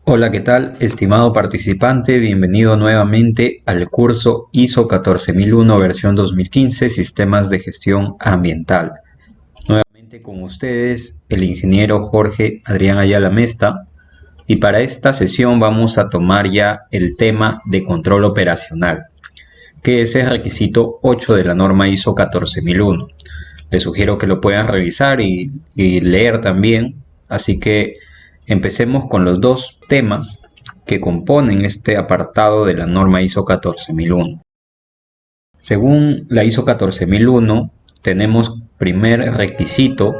Hola, ¿qué tal, estimado participante? Bienvenido nuevamente al curso ISO 14001 versión 2015, Sistemas de Gestión Ambiental. Nuevamente con ustedes, el ingeniero Jorge Adrián Ayala Mesta, y para esta sesión vamos a tomar ya el tema de control operacional, que es el requisito 8 de la norma ISO 14001. Les sugiero que lo puedan revisar y leer también, así que empecemos con los dos temas que componen este apartado de la norma ISO 14001. Según la ISO 14001, tenemos primer requisito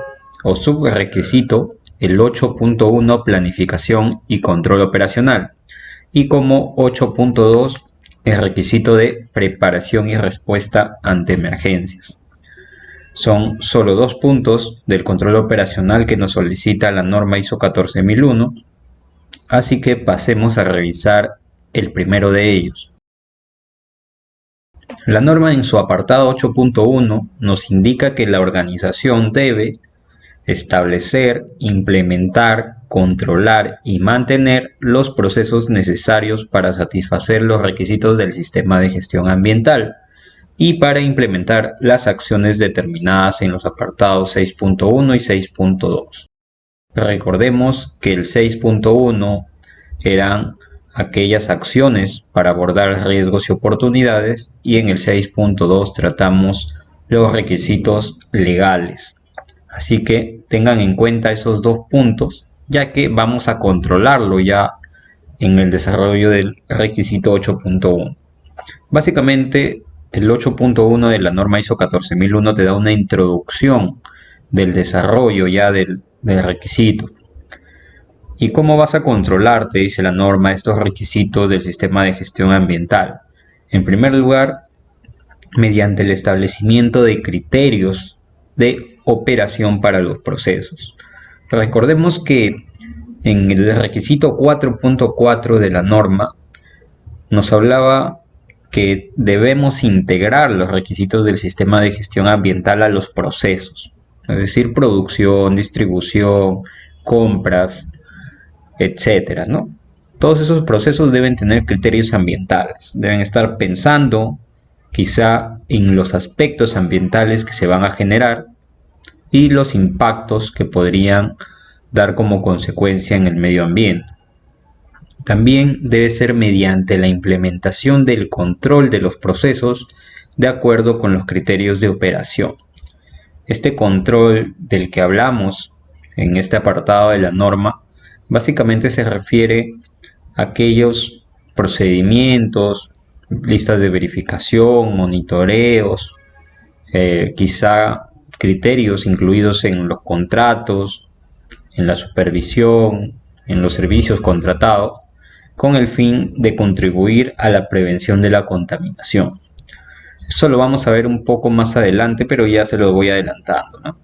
o subrequisito el 8.1 planificación y control operacional, y como 8.2 el requisito de preparación y respuesta ante emergencias. Son solo dos puntos del control operacional que nos solicita la norma ISO 14001, así que pasemos a revisar el primero de ellos. La norma en su apartado 8.1 nos indica que la organización debe establecer, implementar, controlar y mantener los procesos necesarios para satisfacer los requisitos del sistema de gestión ambiental y para implementar las acciones determinadas en los apartados 6.1 y 6.2. Recordemos que el 6.1 eran aquellas acciones para abordar riesgos y oportunidades, y en el 6.2 tratamos los requisitos legales. Así que tengan en cuenta esos dos puntos, ya que vamos a controlarlo ya en el desarrollo del requisito 8.1. Básicamente, el 8.1 de la norma ISO 14001 te da una introducción del desarrollo ya del requisito. ¿Y cómo vas a controlar, te dice la norma, estos requisitos del sistema de gestión ambiental? En primer lugar, mediante el establecimiento de criterios de operación para los procesos. Recordemos que en el requisito 4.4 de la norma nos hablaba que debemos integrar los requisitos del sistema de gestión ambiental a los procesos, es decir, producción, distribución, compras, etcétera, ¿no? Todos esos procesos deben tener criterios ambientales, deben estar pensando quizá en los aspectos ambientales que se van a generar y los impactos que podrían dar como consecuencia en el medio ambiente. También debe ser mediante la implementación del control de los procesos de acuerdo con los criterios de operación. Este control del que hablamos en este apartado de la norma básicamente se refiere a aquellos procedimientos, listas de verificación, monitoreos, quizá criterios incluidos en los contratos, en la supervisión, en los servicios contratados, con el fin de contribuir a la prevención de la contaminación. Eso lo vamos a ver un poco más adelante, pero ya se lo voy adelantando, ¿no?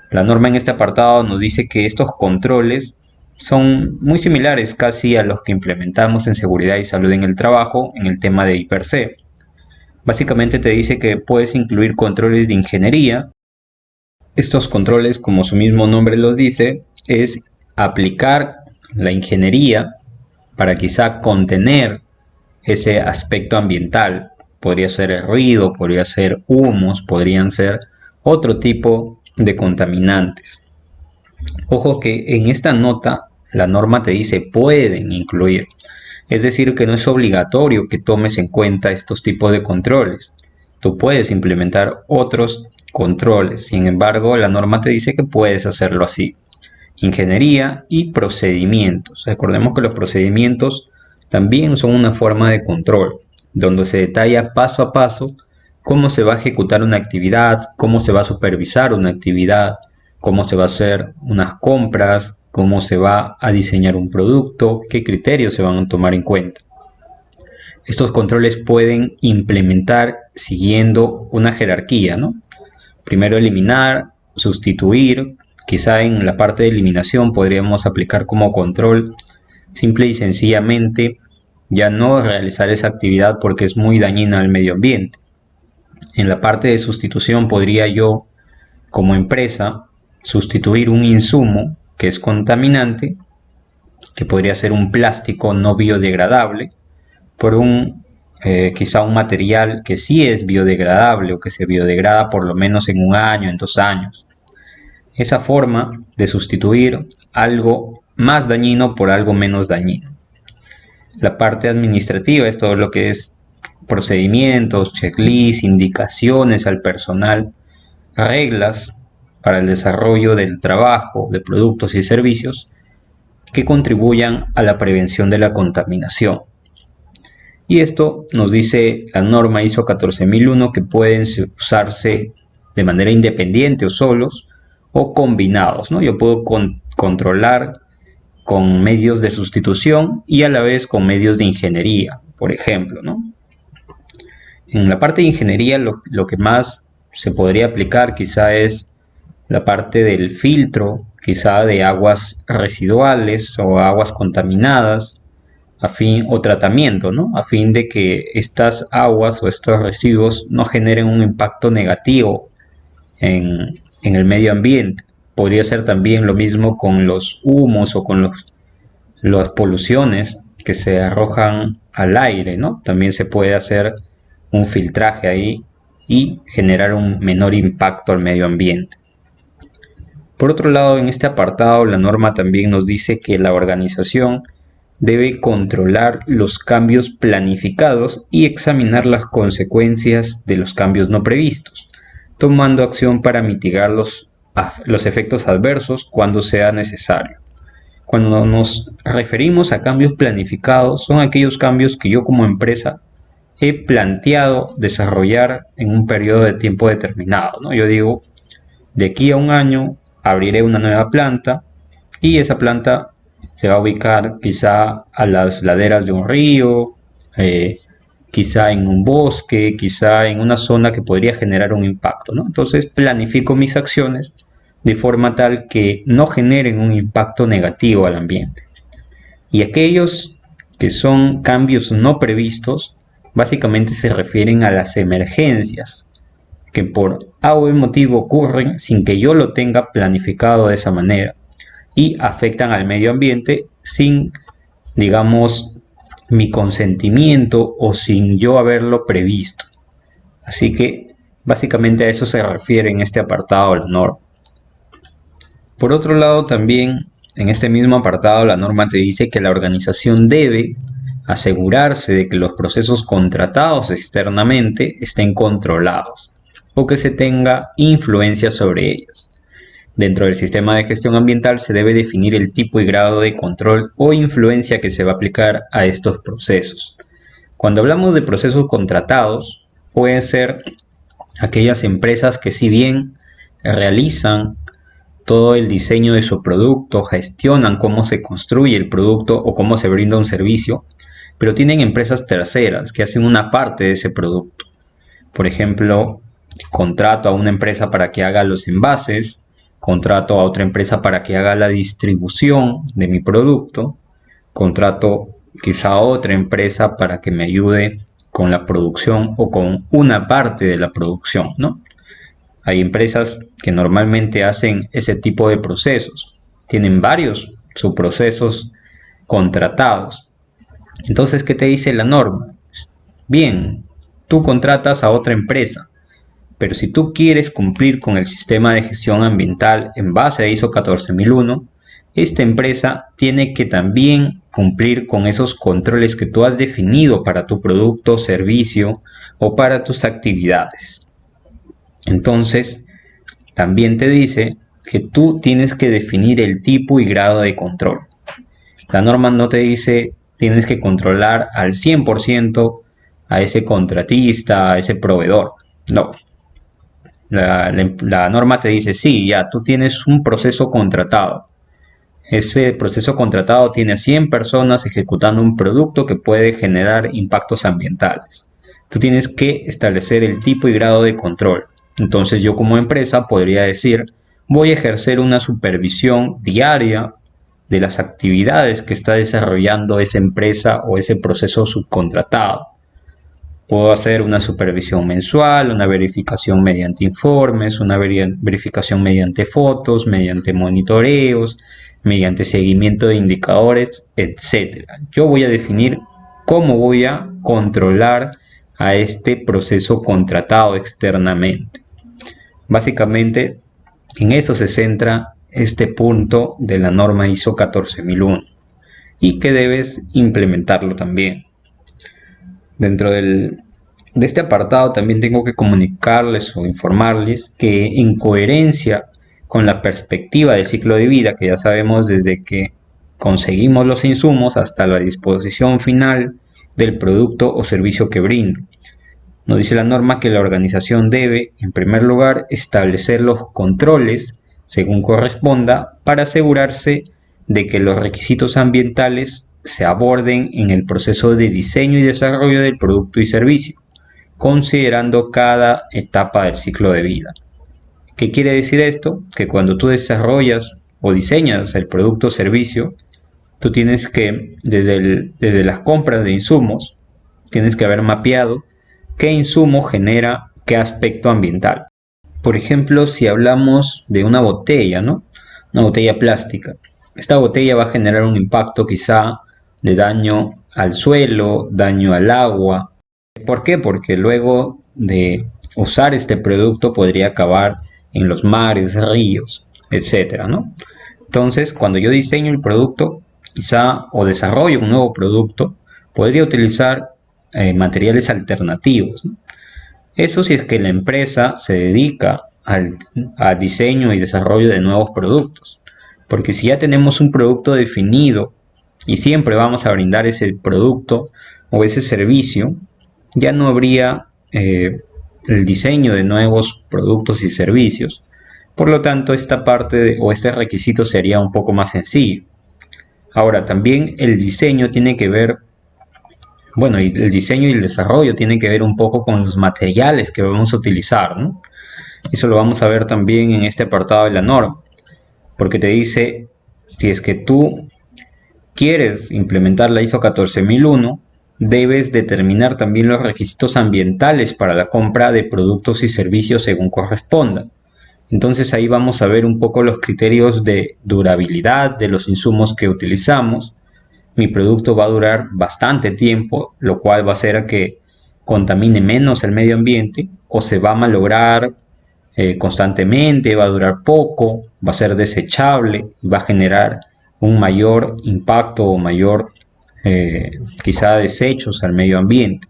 La norma en este apartado nos dice que estos controles son muy similares casi a los que implementamos en seguridad y salud en el trabajo en el tema de I+C. Básicamente te dice que puedes incluir controles de ingeniería. Estos controles, como su mismo nombre los dice, es aplicar la ingeniería para quizá contener ese aspecto ambiental. Podría ser el ruido, podría ser humos, podrían ser otro tipo de contaminantes. Ojo que en esta nota la norma te dice pueden incluir, es decir que no es obligatorio que tomes en cuenta estos tipos de controles. Tú puedes implementar otros controles, sin embargo la norma te dice que puedes hacerlo así. Ingeniería y procedimientos. Recordemos que los procedimientos también son una forma de control, donde se detalla paso a paso cómo se va a ejecutar una actividad, cómo se va a supervisar una actividad, cómo se va a hacer unas compras, cómo se va a diseñar un producto, qué criterios se van a tomar en cuenta. Estos controles pueden implementar siguiendo una jerarquía, ¿no? Primero eliminar, sustituir. Quizá en la parte de eliminación podríamos aplicar como control simple y sencillamente ya no realizar esa actividad porque es muy dañina al medio ambiente. En la parte de sustitución podría yo, como empresa, sustituir un insumo que es contaminante que podría ser un plástico no biodegradable, por quizá un material que sí es biodegradable o que se biodegrada por lo menos en 1 año, en 2 años. Esa forma de sustituir algo más dañino por algo menos dañino. La parte administrativa es todo lo que es procedimientos, checklists, indicaciones al personal, reglas para el desarrollo del trabajo, de productos y servicios que contribuyan a la prevención de la contaminación. Y esto nos dice la norma ISO 14001 que pueden usarse de manera independiente o solos o combinados, ¿no? Yo puedo controlar con medios de sustitución y a la vez con medios de ingeniería, por ejemplo, ¿no? En la parte de ingeniería lo que más se podría aplicar quizá es la parte del filtro, quizá de aguas residuales o aguas contaminadas, o tratamiento, ¿no? A fin de que estas aguas o estos residuos no generen un impacto negativo en el medio ambiente. Podría ser también lo mismo con los humos o con las poluciones que se arrojan al aire, ¿no? También se puede hacer un filtraje ahí y generar un menor impacto al medio ambiente. Por otro lado, en este apartado, la norma también nos dice que la organización debe controlar los cambios planificados y examinar las consecuencias de los cambios no previstos, tomando acción para mitigar los efectos adversos cuando sea necesario. Cuando nos referimos a cambios planificados, son aquellos cambios que yo como empresa he planteado desarrollar en un periodo de tiempo determinado, ¿no? Yo digo, de aquí a 1 año abriré una nueva planta y esa planta se va a ubicar quizá a las laderas de un río, quizá en un bosque, quizá en una zona que podría generar un impacto, ¿no? Entonces planifico mis acciones de forma tal que no generen un impacto negativo al ambiente. Y aquellos que son cambios no previstos, básicamente se refieren a las emergencias que por A o B motivo ocurren sin que yo lo tenga planificado de esa manera y afectan al medio ambiente sin, digamos, mi consentimiento o sin yo haberlo previsto. Así que básicamente a eso se refiere en este apartado la norma. Por otro lado, también en este mismo apartado la norma te dice que la organización debe asegurarse de que los procesos contratados externamente estén controlados o que se tenga influencia sobre ellos. Dentro del sistema de gestión ambiental se debe definir el tipo y grado de control o influencia que se va a aplicar a estos procesos. Cuando hablamos de procesos contratados, pueden ser aquellas empresas que si bien realizan todo el diseño de su producto, gestionan cómo se construye el producto o cómo se brinda un servicio, pero tienen empresas terceras que hacen una parte de ese producto. Por ejemplo, contrato a una empresa para que haga los envases, contrato a otra empresa para que haga la distribución de mi producto, contrato quizá a otra empresa para que me ayude con la producción o con una parte de la producción, ¿no? Hay empresas que normalmente hacen ese tipo de procesos, tienen varios subprocesos contratados. Entonces, ¿qué te dice la norma? Bien, tú contratas a otra empresa, pero si tú quieres cumplir con el sistema de gestión ambiental en base a ISO 14001, esta empresa tiene que también cumplir con esos controles que tú has definido para tu producto, servicio o para tus actividades. Entonces, también te dice que tú tienes que definir el tipo y grado de control. La norma no te dice tienes que controlar al 100% a ese contratista, a ese proveedor. No. La norma te dice, sí, ya, tú tienes un proceso contratado. Ese proceso contratado tiene a 100 personas ejecutando un producto que puede generar impactos ambientales. Tú tienes que establecer el tipo y grado de control. Entonces yo como empresa podría decir, voy a ejercer una supervisión diaria de las actividades que está desarrollando esa empresa o ese proceso subcontratado. Puedo hacer una supervisión mensual, una verificación mediante informes, una verificación mediante fotos, mediante monitoreos, mediante seguimiento de indicadores, etc. Yo voy a definir cómo voy a controlar a este proceso contratado externamente. Básicamente, en eso se centra este punto de la norma ISO 14001 y que debes implementarlo también. Dentro de este apartado también tengo que comunicarles o informarles que en coherencia con la perspectiva del ciclo de vida, que ya sabemos desde que conseguimos los insumos hasta la disposición final del producto o servicio que brindo, nos dice la norma que la organización debe, en primer lugar, establecer los controles según corresponda para asegurarse de que los requisitos ambientales se aborden en el proceso de diseño y desarrollo del producto y servicio, considerando cada etapa del ciclo de vida. ¿Qué quiere decir esto? Que cuando tú desarrollas o diseñas el producto o servicio, tú tienes que, desde las compras de insumos, tienes que haber mapeado qué insumo genera qué aspecto ambiental. Por ejemplo, si hablamos de una botella, ¿no? Una botella plástica. Esta botella va a generar un impacto quizá de daño al suelo, daño al agua. ¿Por qué? Porque luego de usar este producto podría acabar en los mares, ríos, etcétera, ¿no? Entonces, cuando yo diseño el producto, quizá o desarrollo un nuevo producto, podría utilizar materiales alternativos, ¿no? Eso si es que la empresa se dedica al diseño y desarrollo de nuevos productos. Porque si ya tenemos un producto definido y siempre vamos a brindar ese producto o ese servicio, ya no habría el diseño de nuevos productos y servicios. Por lo tanto, esta parte o este requisito sería un poco más sencillo. Ahora, también el diseño tiene que ver, bueno, y el diseño y el desarrollo tienen que ver un poco con los materiales que vamos a utilizar, ¿no? Eso lo vamos a ver también en este apartado de la norma, porque te dice, si es que tú quieres implementar la ISO 14001, debes determinar también los requisitos ambientales para la compra de productos y servicios según corresponda. Entonces ahí vamos a ver un poco los criterios de durabilidad de los insumos que utilizamos. Mi producto va a durar bastante tiempo, lo cual va a hacer que contamine menos el medio ambiente, o se va a malograr constantemente, va a durar poco, va a ser desechable y va a generar un mayor impacto o mayor quizá desechos al medio ambiente.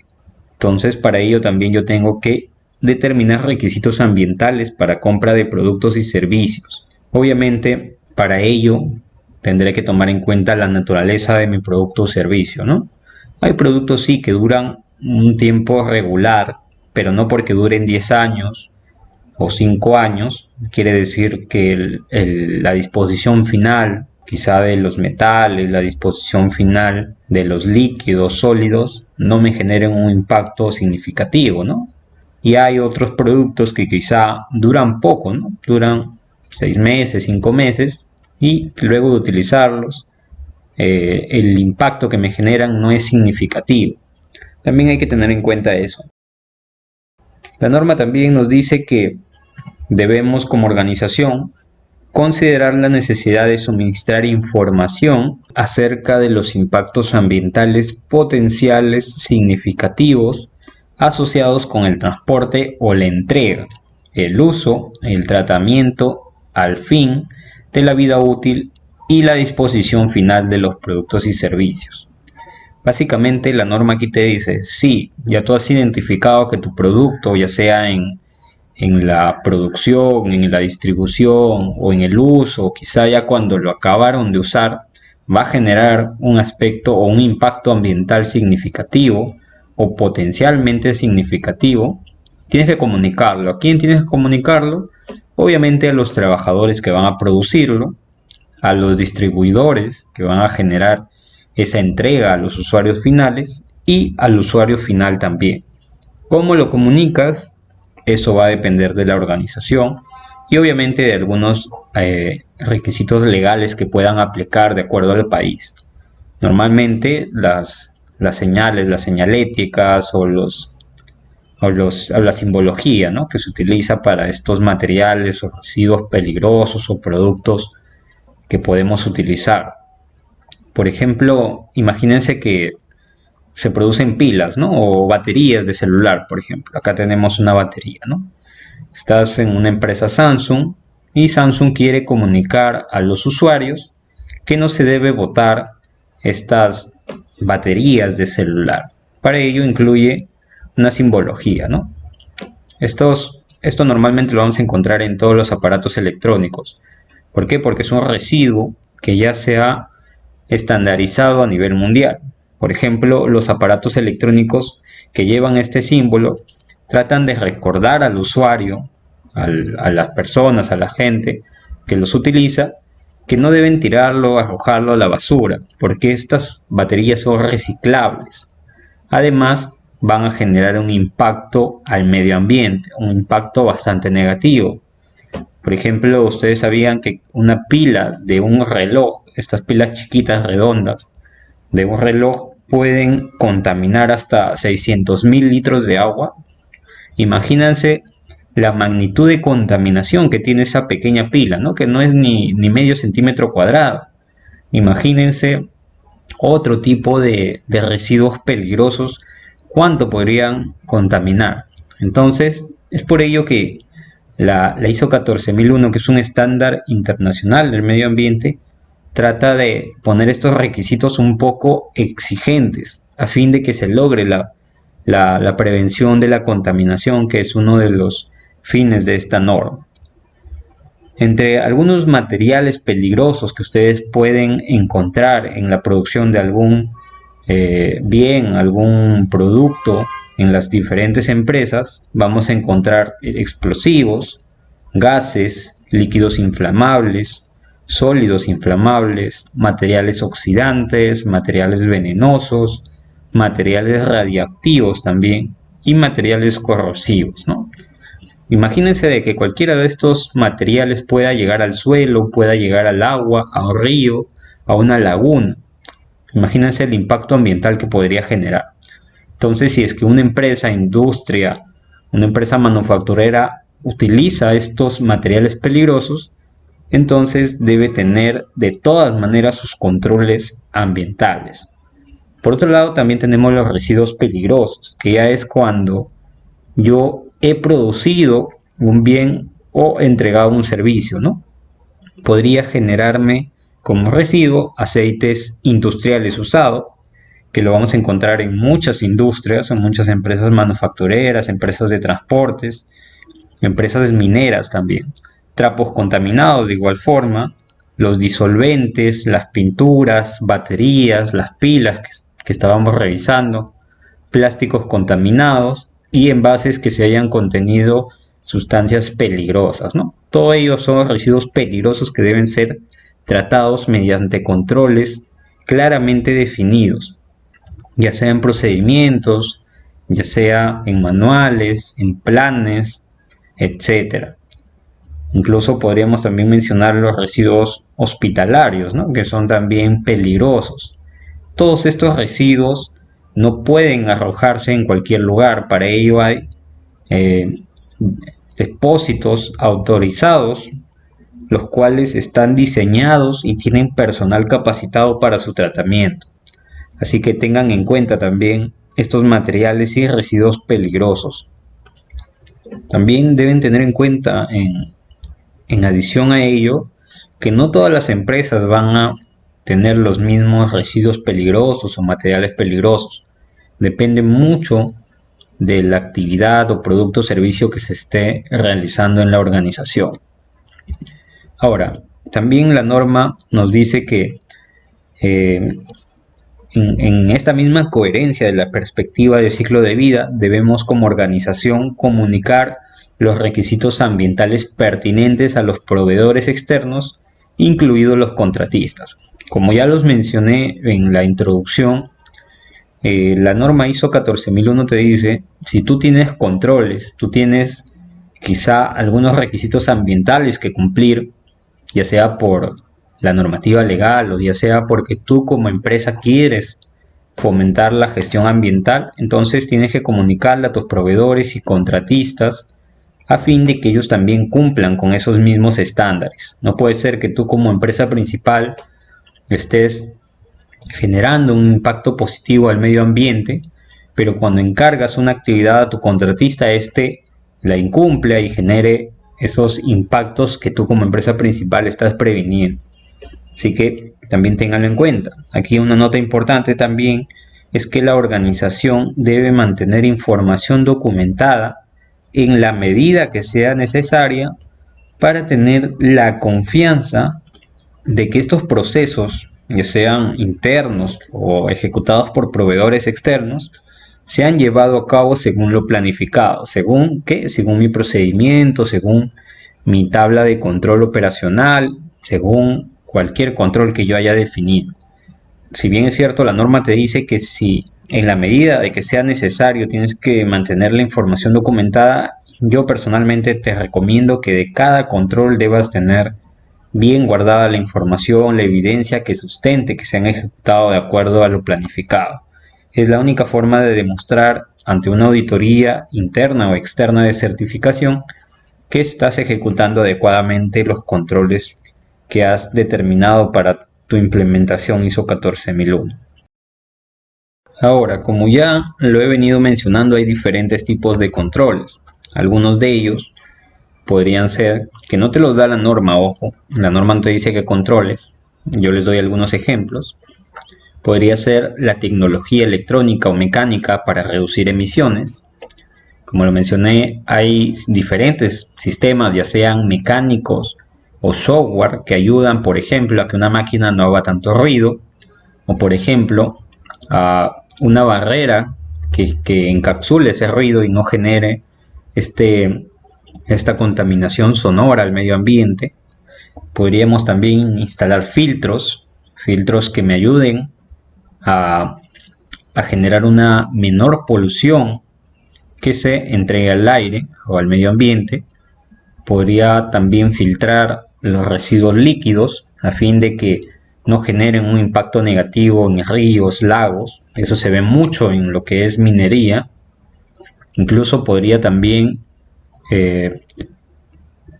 Entonces, para ello también yo tengo que determinar requisitos ambientales para compra de productos y servicios. Obviamente, para ello tendré que tomar en cuenta la naturaleza de mi producto o servicio, ¿no? Hay productos sí que duran un tiempo regular, pero no porque duren 10 años o 5 años, quiere decir que la disposición final, quizá de los metales, la disposición final de los líquidos sólidos, no me generen un impacto significativo, ¿no? Y hay otros productos que quizá duran poco, ¿no? Duran 6 meses, 5 meses, y luego de utilizarlos, el impacto que me generan no es significativo. También hay que tener en cuenta eso. La norma también nos dice que debemos, como organización, considerar la necesidad de suministrar información acerca de los impactos ambientales potenciales significativos asociados con el transporte o la entrega, el uso, el tratamiento al fin de la vida útil y la disposición final de los productos y servicios. Básicamente la norma aquí te dice, sí, ya tú has identificado que tu producto, ya sea en la producción, en la distribución o en el uso, o quizá ya cuando lo acabaron de usar, va a generar un aspecto o un impacto ambiental significativo o potencialmente significativo, tienes que comunicarlo. ¿A quién tienes que comunicarlo? Obviamente a los trabajadores que van a producirlo, a los distribuidores que van a generar esa entrega a los usuarios finales y al usuario final también. ¿Cómo lo comunicas? Eso va a depender de la organización y obviamente de algunos requisitos legales que puedan aplicar de acuerdo al país. Normalmente las señales, las señaléticas o la simbología, ¿no?, que se utiliza para estos materiales o residuos peligrosos o productos que podemos utilizar. Por ejemplo, imagínense que se producen pilas, ¿no? O baterías de celular, por ejemplo. Acá tenemos una batería, ¿no? Estás en una empresa Samsung y Samsung quiere comunicar a los usuarios que no se debe botar estas baterías de celular. Para ello incluye una simbología, ¿no? Esto normalmente lo vamos a encontrar en todos los aparatos electrónicos. ¿Por qué? Porque es un residuo que ya se ha estandarizado a nivel mundial. Por ejemplo, los aparatos electrónicos que llevan este símbolo tratan de recordar al usuario, a las personas, a la gente que los utiliza, que no deben tirarlo, arrojarlo a la basura, porque estas baterías son reciclables. Además, van a generar un impacto al medio ambiente, un impacto bastante negativo. Por ejemplo, ustedes sabían que una pila de un reloj, estas pilas chiquitas redondas de un reloj, pueden contaminar hasta 600.000 litros de agua. Imagínense la magnitud de contaminación que tiene esa pequeña pila, ¿no? Que no es ni medio centímetro cuadrado. Imagínense otro tipo de residuos peligrosos, cuánto podrían contaminar. Entonces, es por ello que la ISO 14001, que es un estándar internacional del medio ambiente, trata de poner estos requisitos un poco exigentes a fin de que se logre la prevención de la contaminación, que es uno de los fines de esta norma. Entre algunos materiales peligrosos que ustedes pueden encontrar en la producción de algún bien, algún producto en las diferentes empresas, vamos a encontrar explosivos, gases, líquidos inflamables, sólidos inflamables, materiales oxidantes, materiales venenosos, materiales radiactivos también y materiales corrosivos, ¿no? Imagínense de que cualquiera de estos materiales pueda llegar al suelo, pueda llegar al agua, a un río, a una laguna. Imagínense el impacto ambiental que podría generar. Entonces, si es que una empresa, industria, una empresa manufacturera utiliza estos materiales peligrosos, entonces debe tener de todas maneras sus controles ambientales. Por otro lado, también tenemos los residuos peligrosos, que ya es cuando yo he producido un bien o entregado un servicio, ¿no? Podría generarme como residuo aceites industriales usados, que lo vamos a encontrar en muchas industrias, en muchas empresas manufactureras, empresas de transportes, empresas mineras también. Trapos contaminados de igual forma, los disolventes, las pinturas, baterías, las pilas que estábamos revisando, plásticos contaminados y envases que se hayan contenido sustancias peligrosas, ¿no? Todos ellos son residuos peligrosos que deben ser tratados mediante controles claramente definidos, ya sea en procedimientos, ya sea en manuales, en planes, etc. Incluso podríamos también mencionar los residuos hospitalarios, ¿no? Que son también peligrosos. Todos estos residuos no pueden arrojarse en cualquier lugar. Para ello hay depósitos autorizados, los cuales están diseñados y tienen personal capacitado para su tratamiento. Así que tengan en cuenta también estos materiales y residuos peligrosos. También deben tener en cuenta, en adición a ello, que no todas las empresas van a tener los mismos residuos peligrosos o materiales peligrosos. Depende mucho de la actividad o producto o servicio que se esté realizando en la organización. Ahora, también la norma nos dice que en esta misma coherencia de la perspectiva de ciclo de vida, debemos como organización comunicar los requisitos ambientales pertinentes a los proveedores externos, incluidos los contratistas. Como ya los mencioné en la introducción, la norma ISO 14001 te dice, si tú tienes controles, tú tienes quizá algunos requisitos ambientales que cumplir, ya sea por la normativa legal o ya sea porque tú como empresa quieres fomentar la gestión ambiental, entonces tienes que comunicarle a tus proveedores y contratistas a fin de que ellos también cumplan con esos mismos estándares. No puede ser que tú como empresa principal estés generando un impacto positivo al medio ambiente, pero cuando encargas una actividad a tu contratista, este la incumple y genere esos impactos que tú como empresa principal estás previniendo. Así que también ténganlo en cuenta. Aquí una nota importante también es que la organización debe mantener información documentada en la medida que sea necesaria para tener la confianza de que estos procesos, ya sean internos o ejecutados por proveedores externos, se han llevado a cabo según lo planificado. ¿Según qué? Según mi procedimiento, según mi tabla de control operacional, según cualquier control que yo haya definido. Si bien es cierto, la norma te dice que si en la medida de que sea necesario tienes que mantener la información documentada, yo personalmente te recomiendo que de cada control debas tener bien guardada la información, la evidencia que sustente que se han ejecutado de acuerdo a lo planificado. Es la única forma de demostrar ante una auditoría interna o externa de certificación que estás ejecutando adecuadamente los controles que has determinado para tu implementación ISO 14001. Ahora, como ya lo he venido mencionando, hay diferentes tipos de controles. Algunos de ellos podrían ser, que no te los da la norma, ojo, la norma no te dice que controles, yo les doy algunos ejemplos. Podría ser la tecnología electrónica o mecánica para reducir emisiones. Como lo mencioné, hay diferentes sistemas, ya sean mecánicos o software, que ayudan, por ejemplo, a que una máquina no haga tanto ruido, o por ejemplo, a una barrera que encapsule ese ruido y no genere esta contaminación sonora al medio ambiente. Podríamos también instalar filtros que me ayuden a generar una menor polución que se entregue al aire o al medio ambiente. Podría también filtrar los residuos líquidos a fin de que no generen un impacto negativo en ríos, lagos. Eso se ve mucho en lo que es minería. Incluso podría también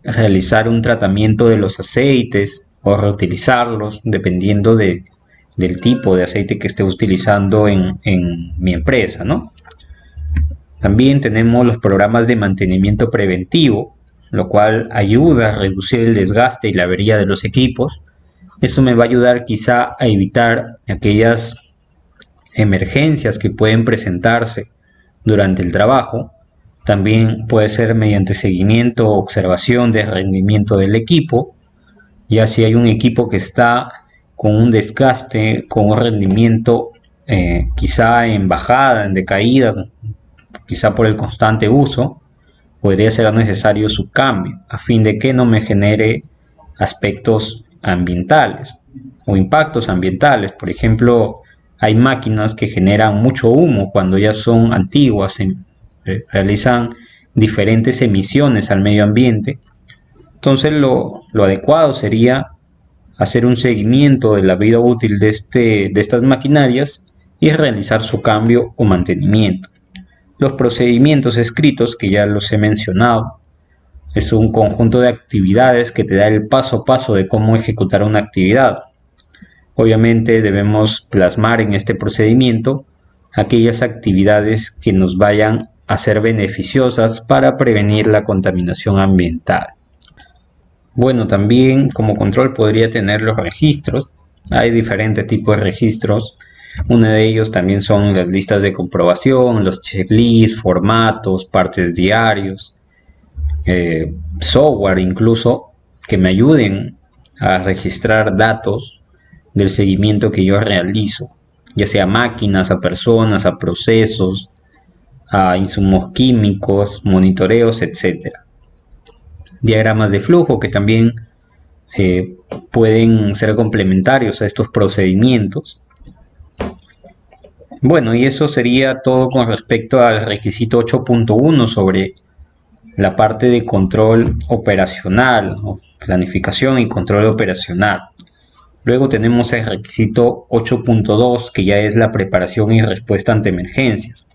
realizar un tratamiento de los aceites o reutilizarlos dependiendo del tipo de aceite que esté utilizando en mi empresa, ¿no? También tenemos los programas de mantenimiento preventivo, lo cual ayuda a reducir el desgaste y la avería de los equipos. Eso me va a ayudar quizá a evitar aquellas emergencias que pueden presentarse durante el trabajo. También puede ser mediante seguimiento o observación del rendimiento del equipo, ya si hay un equipo que está con un desgaste, con un rendimiento quizá en bajada, en decaída, quizá por el constante uso, podría ser necesario su cambio, a fin de que no me genere aspectos ambientales o impactos ambientales. Por ejemplo, hay máquinas que generan mucho humo cuando ya son antiguas, realizan diferentes emisiones al medio ambiente. Entonces lo adecuado sería hacer un seguimiento de la vida útil de estas maquinarias y realizar su cambio o mantenimiento. Los procedimientos escritos, que ya los he mencionado, es un conjunto de actividades que te da el paso a paso de cómo ejecutar una actividad. Obviamente debemos plasmar en este procedimiento aquellas actividades que nos vayan a ser beneficiosas para prevenir la contaminación ambiental. Bueno, también como control podría tener los registros. Hay diferentes tipos de registros. Uno de ellos también son las listas de comprobación, los checklists, formatos, partes diarios, software incluso que me ayuden a registrar datos del seguimiento que yo realizo, ya sea a máquinas, a personas, a procesos, a insumos químicos, monitoreos, etc. Diagramas de flujo que también pueden ser complementarios a estos procedimientos. Bueno, y eso sería todo con respecto al requisito 8.1 sobre la parte de control operacional, planificación y control operacional. Luego tenemos el requisito 8.2, que ya es la preparación y respuesta ante emergencias.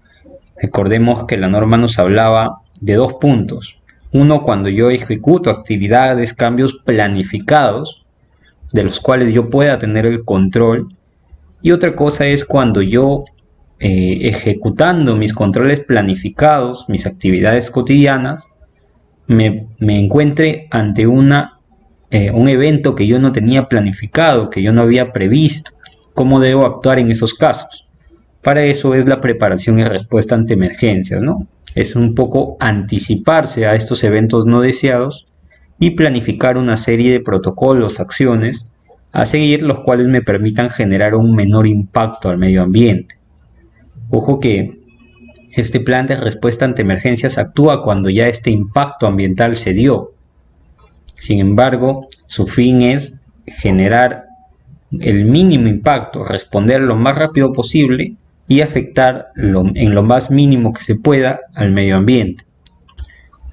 Recordemos que la norma nos hablaba de dos puntos. Uno, cuando yo ejecuto actividades, cambios planificados, de los cuales yo pueda tener el control. Y otra cosa es cuando yo, ejecutando mis controles planificados, mis actividades cotidianas, me encuentre ante un evento que yo no tenía planificado, que yo no había previsto. ¿Cómo debo actuar en esos casos? Para eso es la preparación y respuesta ante emergencias, ¿no? Es un poco anticiparse a estos eventos no deseados y planificar una serie de protocolos, acciones a seguir, los cuales me permitan generar un menor impacto al medio ambiente. Ojo que este plan de respuesta ante emergencias actúa cuando ya este impacto ambiental se dio. Sin embargo, su fin es generar el mínimo impacto, responder lo más rápido posible y afectar en lo más mínimo que se pueda al medio ambiente.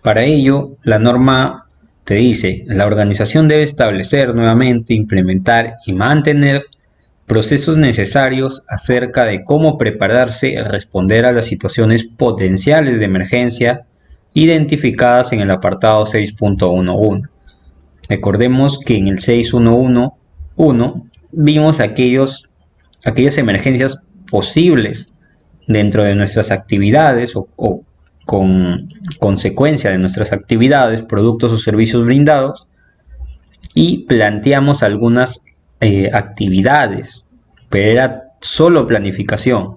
Para ello, la norma te dice, la organización debe establecer nuevamente, implementar y mantener procesos necesarios acerca de cómo prepararse a responder a las situaciones potenciales de emergencia identificadas en el apartado 6.11. Recordemos que en el 6.1.1 vimos aquellas emergencias posibles dentro de nuestras actividades o con consecuencia de nuestras actividades, productos o servicios brindados, y planteamos algunas actividades, pero era solo planificación.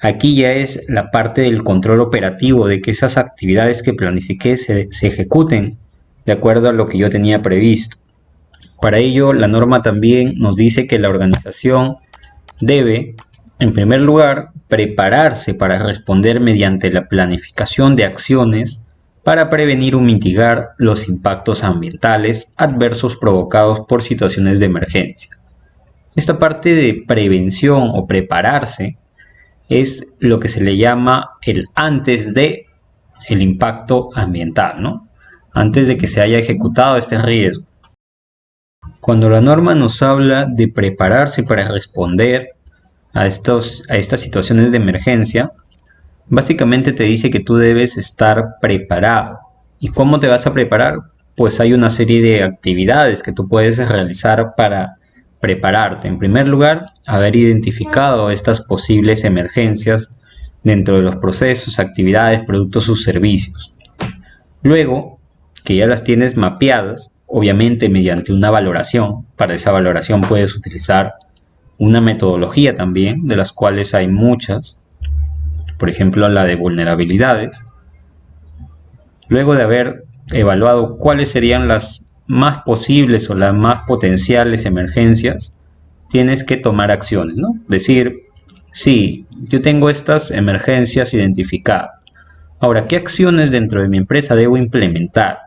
Aquí ya es la parte del control operativo, de que esas actividades que planifiqué se ejecuten de acuerdo a lo que yo tenía previsto. Para ello, la norma también nos dice que la organización debe, en primer lugar, prepararse para responder mediante la planificación de acciones para prevenir o mitigar los impactos ambientales adversos provocados por situaciones de emergencia. Esta parte de prevención o prepararse es lo que se le llama el antes de el impacto ambiental, ¿no? Antes de que se haya ejecutado este riesgo. Cuando la norma nos habla de prepararse para responder a estas situaciones de emergencia, básicamente te dice que tú debes estar preparado. ¿Y cómo te vas a preparar? Pues hay una serie de actividades que tú puedes realizar para prepararte. En primer lugar, haber identificado estas posibles emergencias dentro de los procesos, actividades, productos o servicios. Luego, que ya las tienes mapeadas, obviamente mediante una valoración. Para esa valoración puedes utilizar una metodología también, de las cuales hay muchas. Por ejemplo, la de vulnerabilidades. Luego de haber evaluado cuáles serían las más posibles o las más potenciales emergencias, tienes que tomar acciones, ¿no? Decir, sí, yo tengo estas emergencias identificadas. Ahora, ¿qué acciones dentro de mi empresa debo implementar?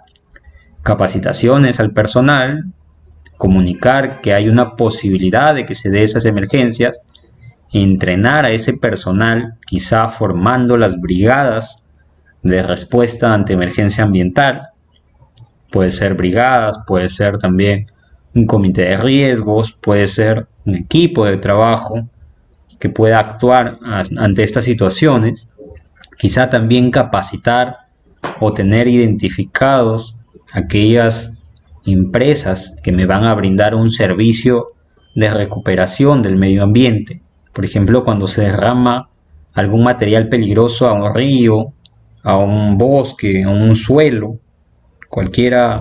Capacitaciones al personal, comunicar que hay una posibilidad de que se dé esas emergencias, entrenar a ese personal, quizá formando las brigadas de respuesta ante emergencia ambiental. Puede ser brigadas, puede ser también un comité de riesgos, puede ser un equipo de trabajo que pueda actuar ante estas situaciones. Quizá también capacitar o tener identificados aquellas empresas que me van a brindar un servicio de recuperación del medio ambiente. Por ejemplo, cuando se derrama algún material peligroso a un río, a un bosque, a un suelo, cualquiera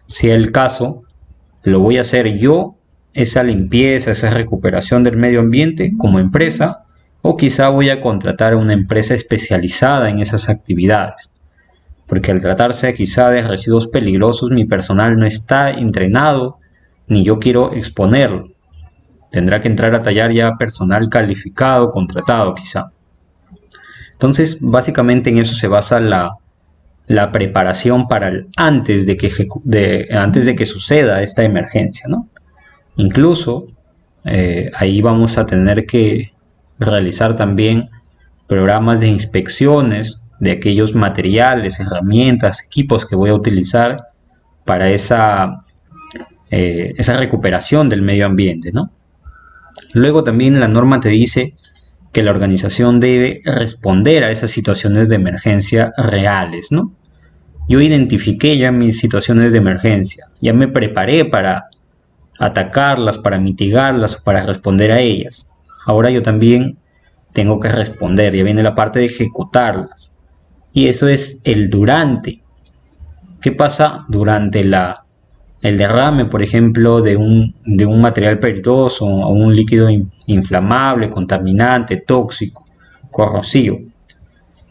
sea el caso, lo voy a hacer yo, esa limpieza, esa recuperación del medio ambiente como empresa, o quizá voy a contratar a una empresa especializada en esas actividades. Porque al tratarse quizá de residuos peligrosos, mi personal no está entrenado, ni yo quiero exponerlo. Tendrá que entrar a tallar ya personal calificado, contratado quizá. Entonces, básicamente en eso se basa la preparación para antes de que suceda esta emergencia, ¿no? Incluso, ahí vamos a tener que realizar también programas de inspecciones de aquellos materiales, herramientas, equipos que voy a utilizar para esa recuperación del medio ambiente, ¿no? Luego también la norma te dice que la organización debe responder a esas situaciones de emergencia reales, ¿no? yo identifiqué ya mis situaciones de emergencia, ya me preparé para atacarlas, para mitigarlas, para responder a ellas. Ahora yo también tengo que responder, ya viene la parte de ejecutarlas. Y eso es el durante. ¿Qué pasa durante el derrame, por ejemplo, de un material peligroso o un líquido inflamable, contaminante, tóxico, corrosivo?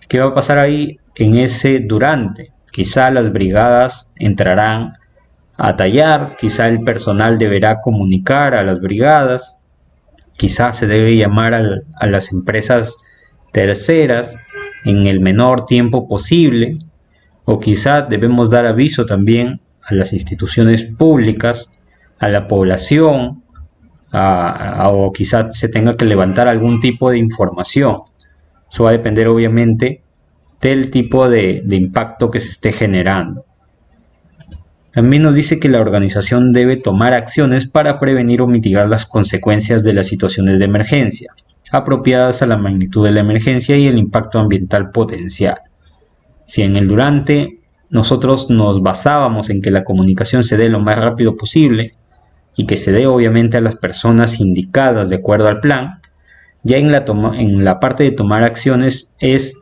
¿Qué va a pasar ahí en ese durante? Quizá las brigadas entrarán a tallar, quizá el personal deberá comunicar a las brigadas, quizá se debe llamar a las empresas terceras en el menor tiempo posible, o quizá debemos dar aviso también a las instituciones públicas, a la población, o quizá se tenga que levantar algún tipo de información. Eso va a depender obviamente del tipo de impacto que se esté generando. También nos dice que la organización debe tomar acciones para prevenir o mitigar las consecuencias de las situaciones de emergencia, apropiadas a la magnitud de la emergencia y el impacto ambiental potencial. Si en el durante nosotros nos basábamos en que la comunicación se dé lo más rápido posible y que se dé obviamente a las personas indicadas de acuerdo al plan, ya en la parte de tomar acciones es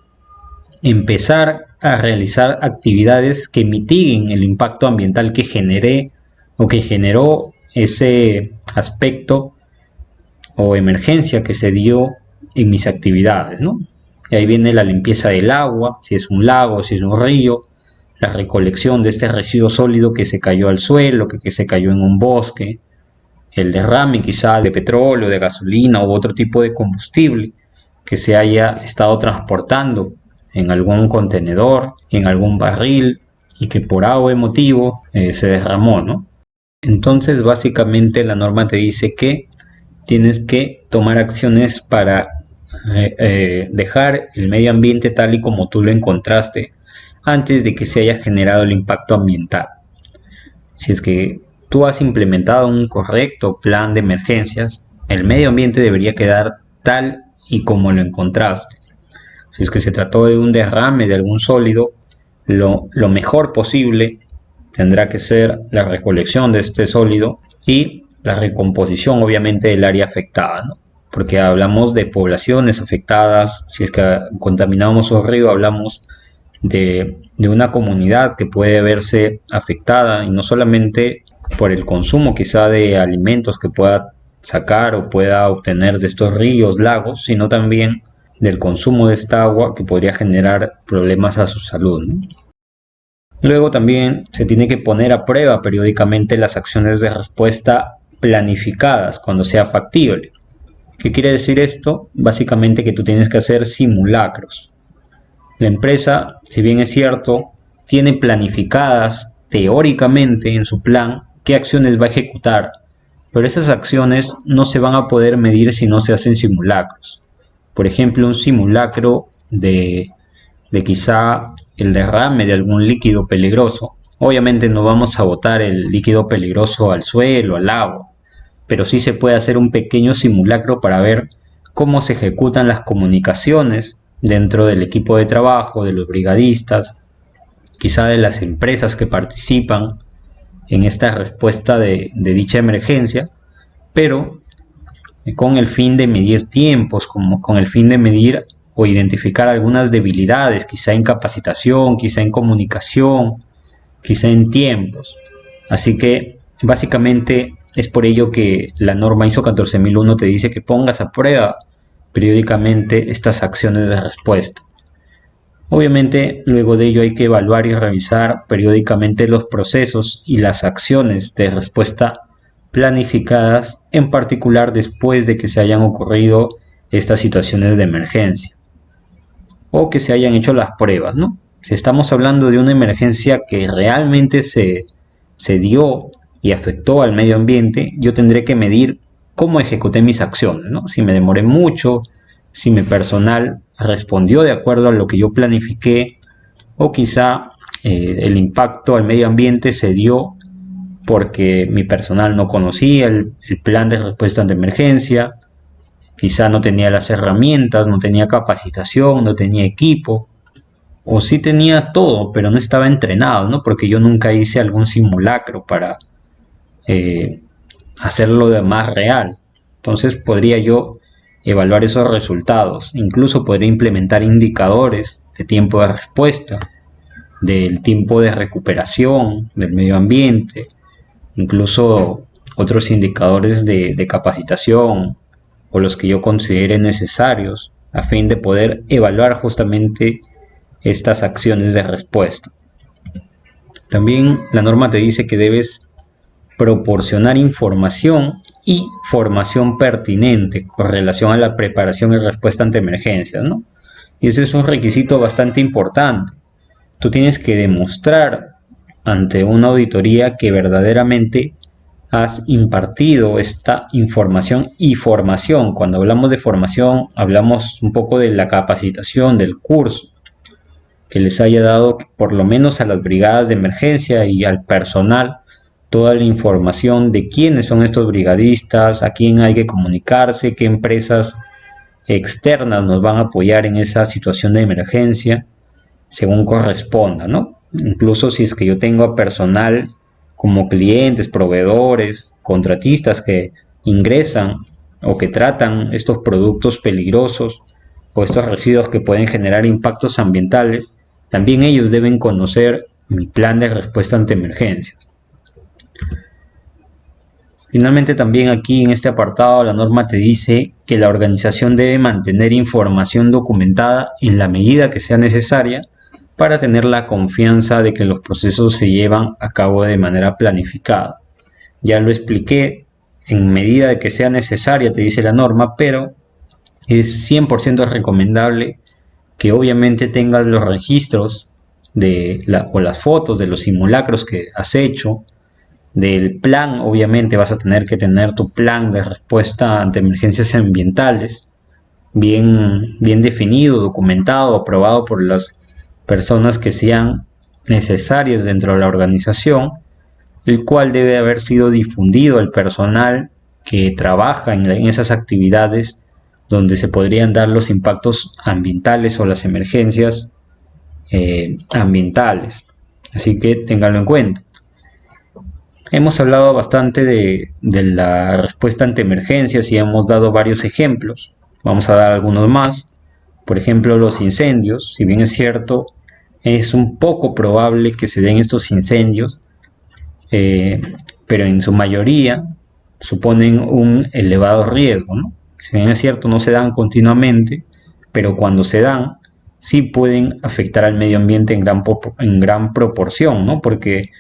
empezar a realizar actividades que mitiguen el impacto ambiental que generé o que generó ese aspecto o emergencia que se dio en mis actividades, ¿no? Y ahí viene la limpieza del agua, si es un lago, si es un río, la recolección de este residuo sólido que se cayó al suelo, que se cayó en un bosque, el derrame quizá de petróleo, de gasolina u otro tipo de combustible que se haya estado transportando en algún contenedor, en algún barril y que por algún motivo se derramó, ¿no? Entonces básicamente la norma te dice que tienes que tomar acciones para dejar el medio ambiente tal y como tú lo encontraste antes de que se haya generado el impacto ambiental. Si es que tú has implementado un correcto plan de emergencias, el medio ambiente debería quedar tal y como lo encontraste. Si es que se trató de un derrame de algún sólido, lo mejor posible tendrá que ser la recolección de este sólido y la recomposición obviamente del área afectada, ¿no? Porque hablamos de poblaciones afectadas, si es que contaminamos un río hablamos de una comunidad que puede verse afectada y no solamente por el consumo quizá de alimentos que pueda sacar o pueda obtener de estos ríos, lagos, sino también del consumo de esta agua que podría generar problemas a su salud, ¿no? Luego también se tiene que poner a prueba periódicamente las acciones de respuesta planificadas cuando sea factible. ¿Qué quiere decir esto? Básicamente que tú tienes que hacer simulacros. La empresa, si bien es cierto, tiene planificadas teóricamente en su plan qué acciones va a ejecutar, pero esas acciones no se van a poder medir si no se hacen simulacros. Por ejemplo, un simulacro de quizá el derrame de algún líquido peligroso. Obviamente no vamos a botar el líquido peligroso al suelo, al agua, pero sí se puede hacer un pequeño simulacro para ver cómo se ejecutan las comunicaciones dentro del equipo de trabajo, de los brigadistas, quizá de las empresas que participan en esta respuesta de dicha emergencia, pero con el fin de medir tiempos, como con el fin de medir o identificar algunas debilidades, quizá en capacitación, quizá en comunicación, quizá en tiempos. Así que básicamente es por ello que la norma ISO 14001 te dice que pongas a prueba periódicamente estas acciones de respuesta. Obviamente luego de ello hay que evaluar y revisar periódicamente los procesos y las acciones de respuesta planificadas, en particular después de que se hayan ocurrido estas situaciones de emergencia o que se hayan hecho las pruebas, ¿no? Si estamos hablando de una emergencia que realmente se dio y afectó al medio ambiente, yo tendré que medir cómo ejecuté mis acciones, ¿no? Si me demoré mucho, si mi personal respondió de acuerdo a lo que yo planifiqué, o quizá el impacto al medio ambiente se dio porque mi personal no conocía el plan de respuesta ante emergencia, quizá no tenía las herramientas, no tenía capacitación, no tenía equipo. o sí tenía todo, pero no estaba entrenado, ¿no? Porque yo nunca hice algún simulacro para hacerlo de más real. Entonces podría yo evaluar esos resultados. Incluso podría implementar indicadores de tiempo de respuesta, del tiempo de recuperación del medio ambiente, incluso otros indicadores de capacitación o los que yo considere necesarios a fin de poder evaluar justamente estas acciones de respuesta. También la norma te dice que debes proporcionar información y formación pertinente con relación a la preparación y respuesta ante emergencias, ¿no? Y ese es un requisito bastante importante. Tú tienes que demostrar ante una auditoría que verdaderamente has impartido esta información y formación. Cuando hablamos de formación, hablamos un poco de la capacitación del curso que les haya dado por lo menos a las brigadas de emergencia y al personal toda la información de quiénes son estos brigadistas, a quién hay que comunicarse, qué empresas externas nos van a apoyar en esa situación de emergencia, según corresponda, ¿no? Incluso si es que yo tengo a personal como clientes, proveedores, contratistas que ingresan o que tratan estos productos peligrosos o estos residuos que pueden generar impactos ambientales, también ellos deben conocer mi plan de respuesta ante emergencias. Finalmente, también aquí en este apartado la norma te dice que la organización debe mantener información documentada en la medida que sea necesaria para tener la confianza de que los procesos se llevan a cabo de manera planificada. Ya lo expliqué, en medida de que sea necesaria, te dice la norma, pero es 100% recomendable que obviamente tengas los registros o las fotos de los simulacros que has hecho, del plan. Obviamente vas a tener que tener tu plan de respuesta ante emergencias ambientales bien definido, documentado, aprobado por las personas que sean necesarias dentro de la organización, el cual debe haber sido difundido al personal que trabaja en esas actividades donde se podrían dar los impactos ambientales o las emergencias ambientales. Así que ténganlo en cuenta. Hemos hablado bastante de la respuesta ante emergencias y hemos dado varios ejemplos. Vamos a dar algunos más. Por ejemplo, los incendios. Si bien es cierto, es un poco probable que se den estos incendios, pero en su mayoría suponen un elevado riesgo, ¿no? Si bien es cierto, no se dan continuamente, pero cuando se dan, sí pueden afectar al medio ambiente en gran proporción, ¿no? Porque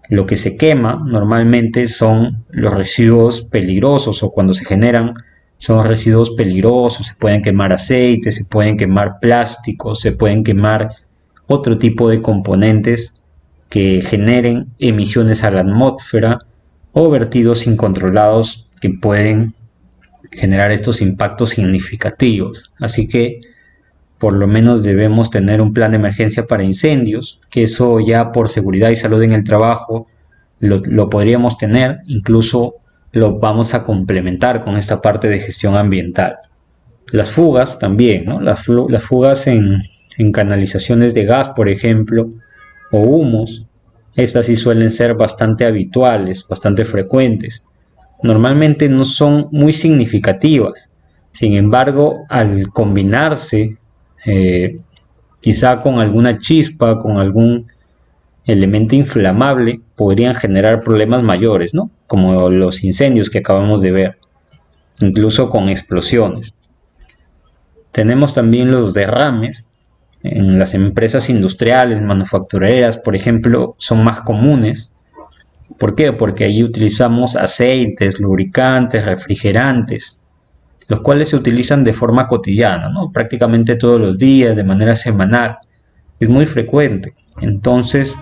lo que se quema normalmente son los residuos peligrosos, o cuando se generan son residuos peligrosos. Se pueden quemar aceites, se pueden quemar plásticos, se pueden quemar otro tipo de componentes que generen emisiones a la atmósfera o vertidos incontrolados que pueden generar estos impactos significativos. Así que por lo menos debemos tener un plan de emergencia para incendios, que eso ya por seguridad y salud en el trabajo lo podríamos tener. Incluso lo vamos a complementar con esta parte de gestión ambiental. Las fugas también, ¿no? Las fugas en canalizaciones de gas, por ejemplo, o humos, estas sí suelen ser bastante habituales, bastante frecuentes. Normalmente no son muy significativas. Sin embargo, al combinarse quizá con alguna chispa, con algún elemento inflamable, podrían generar problemas mayores, ¿no? Como los incendios que acabamos de ver, incluso con explosiones. Tenemos también los derrames. En las empresas industriales, manufactureras, por ejemplo, son más comunes. ¿Por qué? Porque allí utilizamos aceites, lubricantes, refrigerantes, los cuales se utilizan de forma cotidiana, ¿no? Prácticamente todos los días, de manera semanal. Es muy frecuente. Entonces,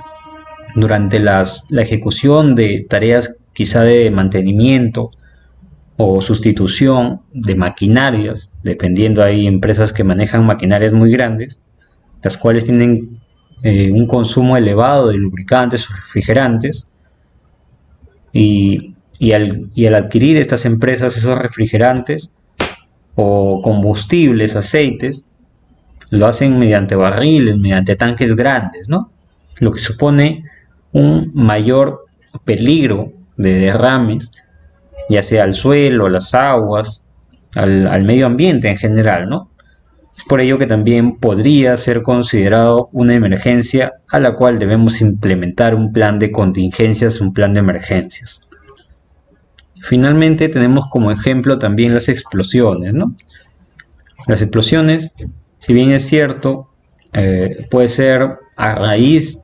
durante la ejecución de tareas quizá de mantenimiento o sustitución de maquinarias, dependiendo, hay empresas que manejan maquinarias muy grandes, las cuales tienen un consumo elevado de lubricantes o refrigerantes, y al adquirir estas empresas esos refrigerantes o combustibles, aceites, lo hacen mediante barriles, mediante tanques grandes, ¿no? Lo que supone un mayor peligro de derrames, ya sea al suelo, a las aguas, al medio ambiente en general, ¿no? Es por ello que también podría ser considerado una emergencia a la cual debemos implementar un plan de contingencias, un plan de emergencias. Finalmente tenemos como ejemplo también las explosiones, ¿no? Las explosiones, si bien es cierto, puede ser a raíz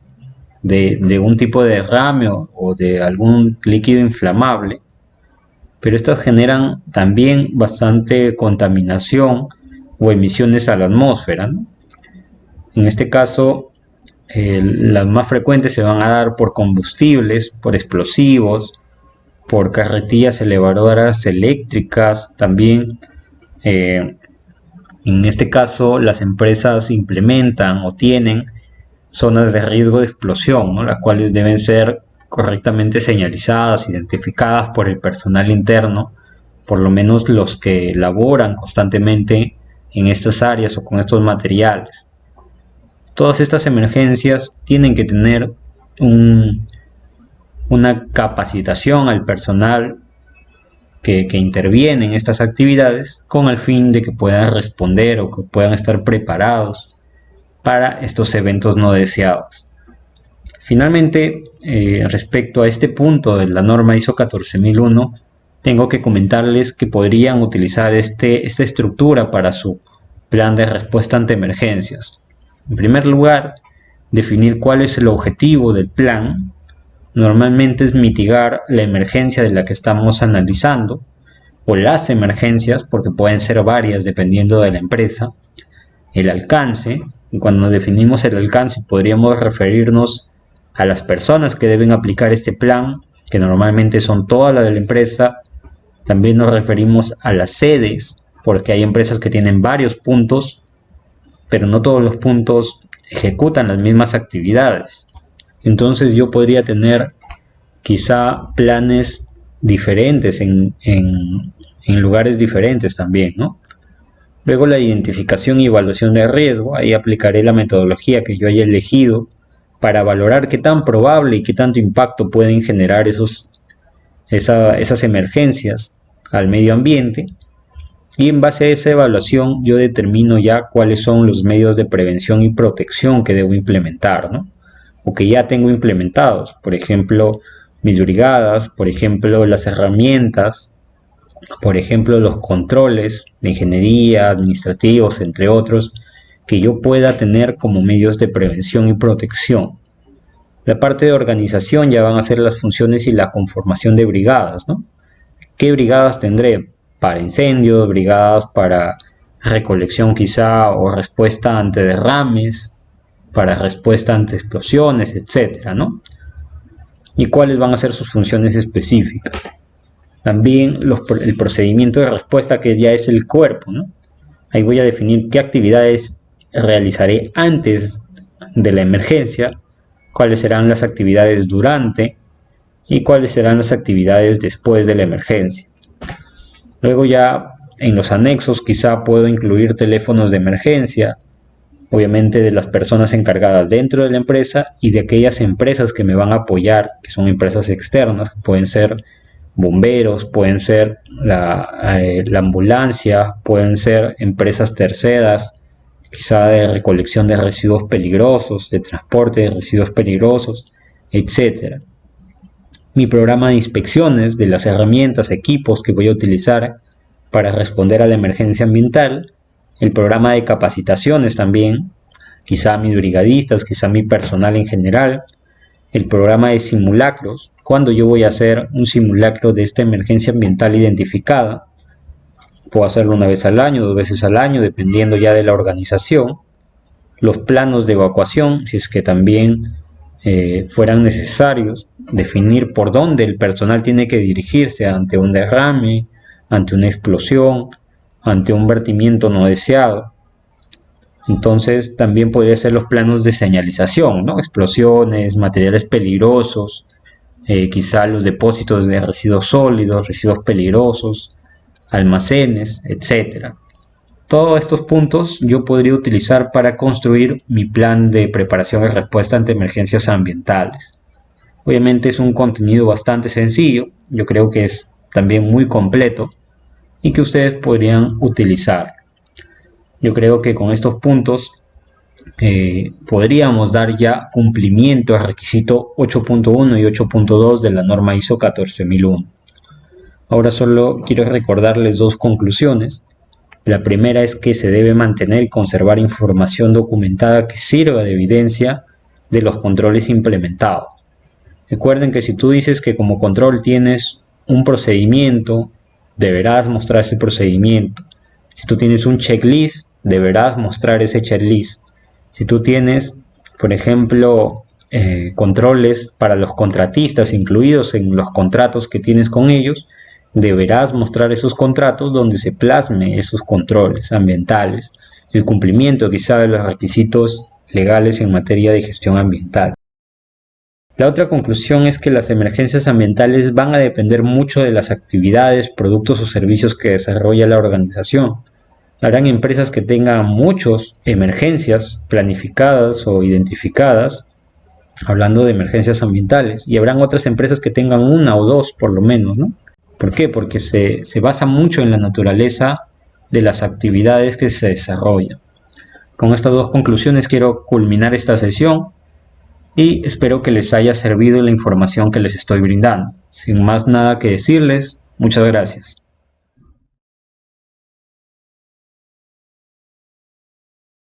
de un tipo de derrame o de algún líquido inflamable, pero estas generan también bastante contaminación o emisiones a la atmósfera, ¿no? En este caso, las más frecuentes se van a dar por combustibles, por explosivos, por carretillas elevadoras eléctricas, también en este caso las empresas implementan o tienen zonas de riesgo de explosión, ¿no? Las cuales deben ser correctamente señalizadas, identificadas por el personal interno, por lo menos los que laboran constantemente en estas áreas o con estos materiales. Todas estas emergencias tienen que tener una capacitación al personal que interviene en estas actividades con el fin de que puedan responder o que puedan estar preparados para estos eventos no deseados. Finalmente, respecto a este punto de la norma ISO 14001, tengo que comentarles que podrían utilizar esta estructura para su plan de respuesta ante emergencias. En primer lugar, definir cuál es el objetivo del plan. Normalmente es mitigar la emergencia de la que estamos analizando, o las emergencias, porque pueden ser varias dependiendo de la empresa. El alcance, y cuando definimos el alcance podríamos referirnos a las personas que deben aplicar este plan, que normalmente son todas las de la empresa. También nos referimos a las sedes, porque hay empresas que tienen varios puntos, pero no todos los puntos ejecutan las mismas actividades. Entonces yo podría tener quizá planes diferentes en lugares diferentes también, ¿no? Luego la identificación y evaluación de riesgo, ahí aplicaré la metodología que yo haya elegido para valorar qué tan probable y qué tanto impacto pueden generar esas emergencias al medio ambiente. Y en base a esa evaluación yo determino ya cuáles son los medios de prevención y protección que debo implementar, ¿no? O que ya tengo implementados. Por ejemplo, mis brigadas, por ejemplo, las herramientas, por ejemplo, los controles de ingeniería, administrativos, entre otros, que yo pueda tener como medios de prevención y protección. La parte de organización ya van a ser las funciones y la conformación de brigadas, ¿no? ¿Qué brigadas tendré? Para incendios, brigadas para recolección quizá o respuesta ante derrames, para respuesta ante explosiones, etcétera, ¿no? ¿Y cuáles van a ser sus funciones específicas? También el procedimiento de respuesta, que ya es el cuerpo, ¿no? Ahí voy a definir qué actividades realizaré antes de la emergencia, cuáles serán las actividades durante y cuáles serán las actividades después de la emergencia. Luego ya en los anexos quizá puedo incluir teléfonos de emergencia, obviamente de las personas encargadas dentro de la empresa y de aquellas empresas que me van a apoyar, que son empresas externas, pueden ser bomberos, pueden ser la ambulancia, pueden ser empresas terceras, quizá de recolección de residuos peligrosos, de transporte de residuos peligrosos, etc. Mi programa de inspecciones de las herramientas, equipos que voy a utilizar para responder a la emergencia ambiental, el programa de capacitaciones también, quizá mis brigadistas, quizá mi personal en general, el programa de simulacros, cuando yo voy a hacer un simulacro de esta emergencia ambiental identificada. Puedo hacerlo una vez al año, 2 veces al año, dependiendo ya de la organización. Los planos de evacuación, si es que también fueran necesarios, definir por dónde el personal tiene que dirigirse ante un derrame, ante una explosión, ante un vertimiento no deseado. Entonces también podría ser los planos de señalización, ¿no? Explosiones, materiales peligrosos, quizá los depósitos de residuos sólidos, residuos peligrosos, almacenes, etc. Todos estos puntos yo podría utilizar para construir mi plan de preparación y respuesta ante emergencias ambientales. Obviamente es un contenido bastante sencillo, yo creo que es también muy completo y que ustedes podrían utilizar. Yo creo que con estos puntos podríamos dar ya cumplimiento al requisito 8.1 y 8.2 de la norma ISO 14001. Ahora solo quiero recordarles dos conclusiones. La primera es que se debe mantener y conservar información documentada que sirva de evidencia de los controles implementados. Recuerden que si tú dices que como control tienes un procedimiento, deberás mostrar ese procedimiento. Si tú tienes un checklist, deberás mostrar ese checklist. Si tú tienes, por ejemplo, controles para los contratistas incluidos en los contratos que tienes con ellos, deberás mostrar esos contratos donde se plasme esos controles ambientales, el cumplimiento quizá de los requisitos legales en materia de gestión ambiental. La otra conclusión es que las emergencias ambientales van a depender mucho de las actividades, productos o servicios que desarrolla la organización. Habrán empresas que tengan muchas emergencias planificadas o identificadas, hablando de emergencias ambientales, y habrán otras empresas que tengan una o dos por lo menos, ¿no? ¿Por qué? Porque se basa mucho en la naturaleza de las actividades que se desarrollan. Con estas dos conclusiones quiero culminar esta sesión y espero que les haya servido la información que les estoy brindando. Sin más nada que decirles, muchas gracias.